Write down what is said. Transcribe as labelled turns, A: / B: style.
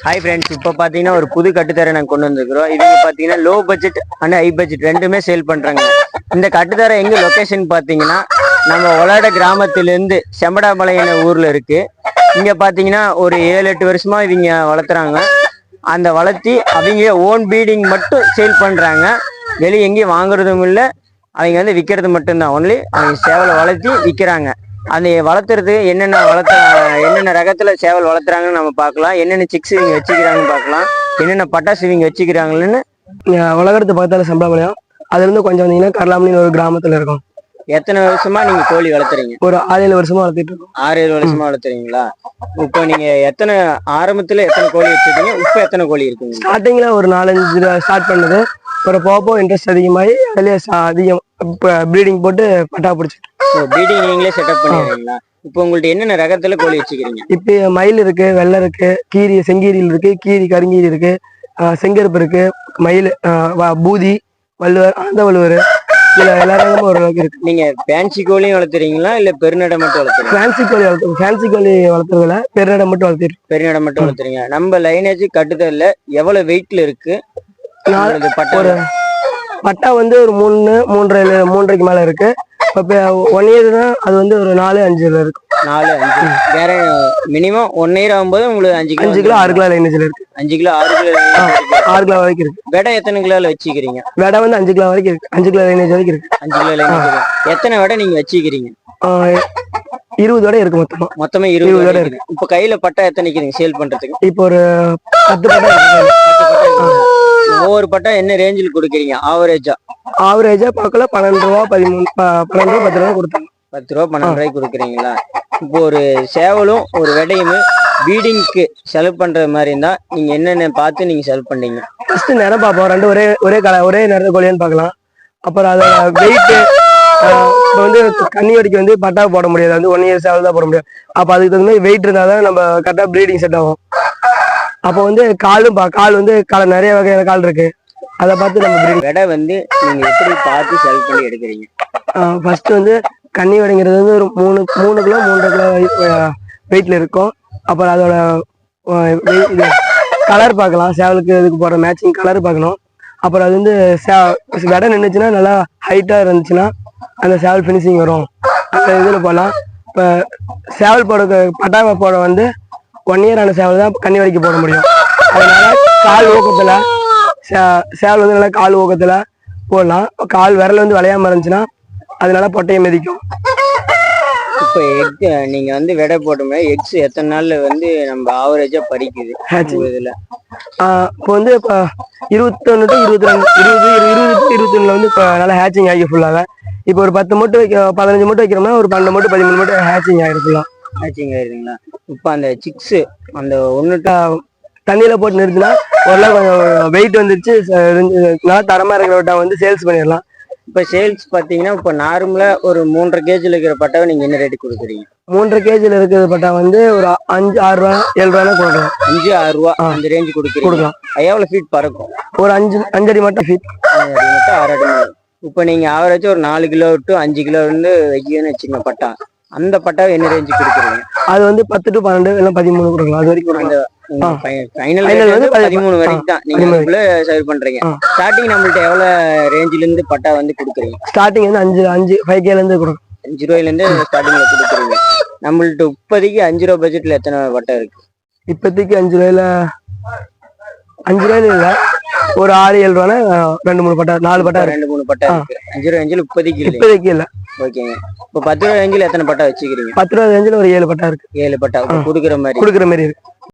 A: Hi friends, இப்போ பார்த்தீங்கன்னா ஒரு புது கட்டுத்தரை நாங்கள் கொண்டு வந்திருக்கிறோம். இவங்க பார்த்தீங்கன்னா low budget and high budget ரெண்டுமே சேல் பண்ணுறாங்க. இந்த கட்டுத்தரை எங்கே லொக்கேஷன் பார்த்தீங்கன்னா நம்ம ஒலாட கிராமத்திலேருந்து செம்படாபாளையம் ஊரில் இருக்குது. இங்கே பார்த்தீங்கன்னா ஒரு 7-8 வருஷமாக இவங்க வளர்த்துறாங்க. அந்த வளர்த்தி அவங்க ஓன் பீடிங் மட்டும் சேல் பண்ணுறாங்க. வெளியே எங்கேயும் வாங்குறதும் இல்லை, அவங்க வந்து விற்கிறது மட்டும்தான். ஒன்லி அவங்க சேவலை வளர்த்தி விற்கிறாங்க. அந்த வளர்த்துறது என்னென்ன ரகத்துல சேவல் வளர்த்துறாங்கன்னு நம்ம பார்க்கலாம். என்னென்ன சிக்ஸ் இவங்க வச்சுக்கிறாங்கன்னு பார்க்கலாம். என்னென்ன பட்டாசு இவங்க வச்சுக்கிறாங்கன்னு.
B: உலகத்தை பார்த்தாலும் சம்பளம் அதுல இருந்து கொஞ்சம் வந்தீங்கன்னா கரலாமணின்னு ஒரு கிராமத்துல இருக்கும்.
A: எத்தனை வருஷமா நீங்க கோழி வளர்த்துறீங்க?
B: ஒரு 6-7 வருஷமா வளர்த்துட்டு இருக்கோம்.
A: 6-7 வருஷமா வளர்த்துறீங்களா? இப்போ நீங்க ஆரம்பத்துல எத்தனை கோழி வச்சிருக்கீங்க? இப்ப எத்தனை கோழி இருக்குங்க?
B: ஸ்டார்டிங்ல ஒரு 4-5 ஸ்டார்ட் பண்ணது. ஒரு போப்போ இன்ட்ரெஸ்ட் அதிகமாகி அதுலயே அதிகம் ப்ரீடிங் போட்டு பட்டா பிடிச்சிட்டு.
A: ப்ரீடிங் நீங்களே செட்டப் பண்ணிடுறீங்களா? இப்போ உங்கள்ட்ட என்னென்ன ரகத்துல கோழி வச்சுக்கிறீங்க?
B: இப்ப மயில் இருக்கு, வெள்ளை இருக்கு, கீரி செங்கீரியில் இருக்கு, கீரி கருங்கீரி இருக்கு, செங்கருப்பு இருக்கு, மயில், பூதி, வள்ளுவர், ஆந்த வள்ளுவர், இதுல எல்லா ரகமும் ஓரளவுக்கு இருக்கு.
A: நீங்க ஃபேன்சி கோழியும் வளர்த்துறீங்களா இல்ல பெருநடை மட்டும் வளர்த்துறீங்க?
B: ஃபேன்சி கோழி வளர்த்துறதுல பெருநடை மட்டும் வளர்த்துறீங்க.
A: பெருநடை மட்டும் வளர்த்துறீங்க. நம்ம லைனேஜ் கட்டுதல்ல எவ்வளவு வெயிட்ல இருக்கு?
B: பட்டா வந்து ஒரு 3.5 மேல இருக்கு. இப்ப 1 இயர் தான், அது வந்து ஒரு 4-5 இருக்கும்.
A: 4-5 வேற மினிமம் 1 இயர் ஆகும்போது உங்களுக்கு 5
B: கிலோ 6 கிலோ லைனேஜ்ல இருக்கு.
A: 5 கிலோ 6 கிலோ
B: 6 கிலோ வரைக்கும் இருக்கு.
A: வெடை எத்தனை கிலோல வச்சுக்கிறீங்க?
B: வெடை வந்து 5 கிலோ வரைக்கும் இருக்கு. 5 கிலோ லைனேஜ் வரைக்கும் இருக்கு.
A: 5 கிலோ லைனேஜ். எத்தனை வெடை நீங்க வச்சுக்கிறீங்க?
B: 20 வடை இருக்கு. மொத்தமா
A: 20 வடை இருக்கு. இப்ப கையில பட்டா எத்தனைக்கிறீங்க சேல் பண்றதுக்கு?
B: இப்போ ஒரு 10 பட்டா.
A: ஒவ்வொரு பட்டா என்ன ரேஞ்சில் கொடுக்குறீங்க?
B: ஆவரேஜா பார்க்கல 12 ரூபா 10 ரூபா கொடுத்தாங்க.
A: 10 ரூபா 12 ரூபாய்க்கு கொடுக்குறீங்களா? இப்போ ஒரு சேவலும் ஒரு வெடையும் பீடிங்க்கு செலவு பண்ற மாதிரி இருந்தா நீங்க என்னென்ன பார்த்து நீங்க செலவு பண்ணீங்க?
B: ஃபர்ஸ்ட் நேரம் பார்ப்போம். ரெண்டு ஒரே நேரத்தை கோழியான்னு பார்க்கலாம். அப்புறம் அதோட வெயிட். இப்போ வந்து கன்னி வரைக்கும் வந்து பட்டா போட முடியாது, வந்து 1 இயர் சேவல் தான் போட முடியாது. அப்ப அதுக்கு தகுந்த மாதிரி வெயிட் இருந்தாதான் நம்ம கரெக்டா ப்ரீடிங் செட் ஆகும். அப்போ வந்து கால் வந்து நிறைய வகையான கால் இருக்கு. அதை பார்த்து நம்ம
A: வெடை வந்து நீங்க எப்படி பார்த்து செலக்ட் பண்ணி எடுக்கிறீங்க?
B: ஃபர்ஸ்ட் வந்து கன்னி வெடைங்கிறது வந்து ஒரு 3 கிலோ 3.5 கிலோ வெயிட்ல இருக்கும். அப்புறம் அதோட கலர் பார்க்கலாம். சேவலுக்கு இதுக்கு போற மேட்சிங் கலர் பார்க்கணும். அப்புறம் அது வந்து வெடை நின்றுச்சுன்னா நல்லா ஹைட்டா இருந்துச்சுன்னா அந்த சேவல் ஃபினிஷிங் வரும். அந்த இதுல போடலாம். இப்போ சேவல் பட்டாவை போட வந்து 1 இயர் ஆன சேவல் தான் கன்னி வரைக்கும் போட முடியும். அதனால கால் ஊக்கத்துல சேவல் வந்து நல்லா கால் ஊக்கத்துல போடலாம். கால் விரல் வந்து விளையாம இருந்துச்சுன்னா அதனால பொட்டையை மிதிக்கும்.
A: இப்போ எக் நீங்க வந்து விடை போட்டோம்னா எக்ஸ் எத்தனை நாள்ல வந்து நம்ம ஆவரேஜா பறிக்குது இதுல?
B: இப்போ வந்து இப்போ 21 to 22 வந்து இப்போ நல்லா ஹேச்சிங் ஆகி ஃபுல்லாக. இப்போ ஒரு 10 மூட்டை 15 மூட்டை வைக்கிறோம்னா ஒரு 12 மூட்டை 13 மூட்டை ஹேச்சிங் ஆகிடும். ஃபுல்லா
A: ஹேச்சிங் ஆயிருங்களா? இப்போ அந்த சிக்ஸ் அந்த
B: தண்ணியில போட்டு நிறுத்தினா ஓரளவு கொஞ்சம் வெயிட் வந்துருச்சு, நல்லா தரமா இருக்கிற விட்டா வந்து சேல்ஸ் பண்ணிடலாம்.
A: இப்போ சேல்ஸ் பார்த்தீங்கன்னா இப்போ நார்மலா ஒரு 3.5 கேஜில் இருக்கிற பட்டாவை நீங்க என்ன ரேட்டு கொடுக்குறீங்க?
B: 3.5 கேஜில் இருக்கிற பட்டா வந்து ஒரு 5-6 ரூபா 7 ரூபா கொடுக்கலாம்.
A: 5-6 ரூபா அந்த ரேஞ்சு கொடுக்கலாம். எவ்வளவு ஃபீட் பறக்கும்?
B: ஒரு 5 அடி மட்டும் ஃபீட்.
A: 6 அடி. இப்போ நீங்க ஆவரேஜா ஒரு 4 கிலோ to 5 கிலோ வந்து வைக்கணும்னு வச்சுக்கோங்க பட்டா. அந்த பட்டாவை என்ன ரேஞ்சு கொடுக்குறீங்க?
B: அது வந்து 10 to 12 இல்லை 13 கொடுக்கலாம். அது வரைக்கும்
A: ஃபைனல் வந்து 13 வரைக்கும் தான் நீங்க சேல் பண்றீங்க. ஸ்டார்டிங் நம்மள்ட்ட எவ்வளவு ரேஞ்சில இருந்து பட்டா வந்து கொடுக்குறீங்க?
B: ஸ்டார்டிங் வந்து 5K இருந்து கொடுக்கும்.
A: 5 ரூபாயில இருந்து ஸ்டார்டிங்ல கொடுக்குறீங்க. நம்மள்ட்ட இப்போதைக்கு 5 ரூபா பட்ஜெட்ல எத்தனை பட்டா இருக்கு?
B: இப்போதைக்கு 5 ரூபாயில இல்ல, ஒரு 6-7 ரூபானா 2-3 பட்டா 4 பட்டா
A: 2-3 பட்டா இருக்கு. 5 ரூபா ரேஞ்சில்
B: இப்போதைக்கு இல்ல.
A: ஓகேங்க. இப்போ 10 ரூபா ரேஞ்சில் எத்தனை பட்டா வச்சுக்கிறீங்க?
B: 10 ரூபா ரேஞ்சில் ஒரு 7 பட்டா இருக்கு.
A: 7 பட்டா கொடுக்குற மாதிரி
B: இருக்கு.